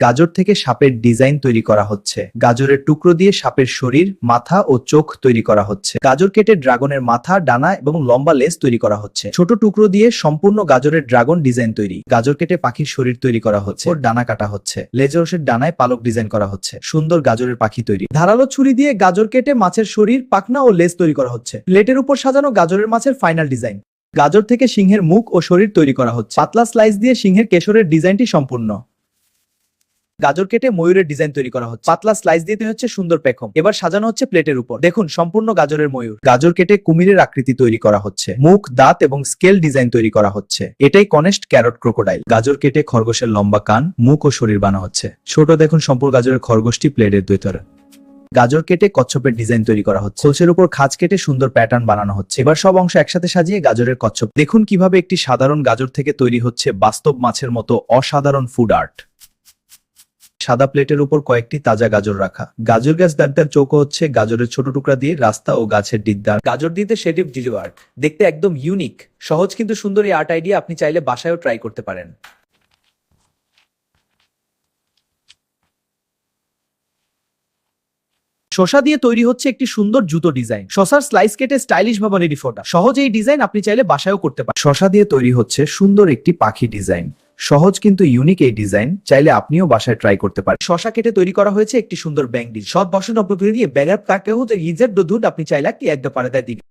গাজর থেকে সাপের ডিজাইন তৈরি করা হচ্ছে। গাজরের টুকরো দিয়ে সাপের শরীর, মাথা ও চোখ তৈরি করা হচ্ছে। গাজর কেটে ড্রাগনের মাথা, ডানা এবং লম্বা লেজ তৈরি করা হচ্ছে। ছোট টুকরো দিয়ে সম্পূর্ণ গাজরের ড্রাগন ডিজাইন তৈরি। গাজর কেটে পাখির শরীর তৈরি করা হচ্ছে, ওর ডানা কাটা হচ্ছে। লেজরসের ডানায় পালক ডিজাইন করা হচ্ছে। সুন্দর গাজরের পাখি তৈরি। ধারালো ছুরি দিয়ে গাজর কেটে মাছের শরীর, পাখনা ও লেজ তৈরি করা হচ্ছে। প্লেটের উপর সাজানো গাজরের মাছের ফাইনাল ডিজাইন। গাজর থেকে সিংহের মুখ ও শরীর তৈরি করা হচ্ছে। পাতলা স্লাইস দিয়ে সিংহের কেশরের ডিজাইনটি সম্পূর্ণ। গাজর কেটে ময়ূরের ডিজাইন তৈরি করা হচ্ছে। পাতলা স্লাইস দিতে হচ্ছে সুন্দর পেখম। এবার সাজানো হচ্ছে প্লেটের উপর। দেখুন সম্পূর্ণ গাজরের ময়ূর। গাজর কেটে কুমিরের আকৃতি তৈরি করা হচ্ছে। মুখ, দাঁত এবং স্কেল ডিজাইন তৈরি করা হচ্ছে। এটাই কনেস্ট ক্যারট ক্রোকোডাইল। গাজর কেটে খরগোশের লম্বা কান, মুখ ও শরীর বানানো হচ্ছে। ছোট দেখুন সম্পূর্ণ গাজরের খরগোশটি প্লেটের ভিতরে। গাজর কেটে কচ্ছপের ডিজাইন তৈরি করা হচ্ছে। খোলসের উপর খাঁজ কেটে সুন্দর প্যাটার্ন বানানো হচ্ছে। এবার সব অংশ একসাথে সাজিয়ে গাজরের কচ্ছপ। দেখুন কিভাবে একটি সাধারণ গাজর থেকে তৈরি হচ্ছে বাস্তব মাছের মতো অসাধারণ ফুড আর্ট। সাদা প্লেটের উপর কয়েকটি তাজা গাজর রাখা। গাজর গাছ দাঁড়টার চৌকো হচ্ছে গাজরের ছোট টুকরা দিয়ে রাস্তা ও গাছের ডিদ্দার। গাজর দিতে শেডিভ জিরো আর্ট। দেখতে একদম ইউনিক, সহজ কিন্তু সুন্দর এই আর্ট আইডিয়া আপনি চাইলে বাসায়ও ট্রাই করতে পারেন। শসা দিয়ে তৈরি হচ্ছে একটি সুন্দর জুতো ডিজাইন। শসার স্লাইস কেটে স্টাইলিশ ভাবে রেডি ফোটা। সহজ এই ডিজাইন আপনি চাইলে বাসায়ও করতে পারেন। শসা দিয়ে তৈরি হচ্ছে সুন্দর একটি পাখি ডিজাইন। সহজ কিন্তু ইউনিক এই ডিজাইন চাইলে আপনিও বাসায় ট্রাই করতে পারেন। শসা কেটে তৈরি করা হয়েছে একটি সুন্দর ব্যাং ডিল। সব বসন অপ্রক্রিয়া দিয়ে ব্যাগার তাকে হতে ইজের দুধ আপনি চাইলে কি একদম পারে দিন।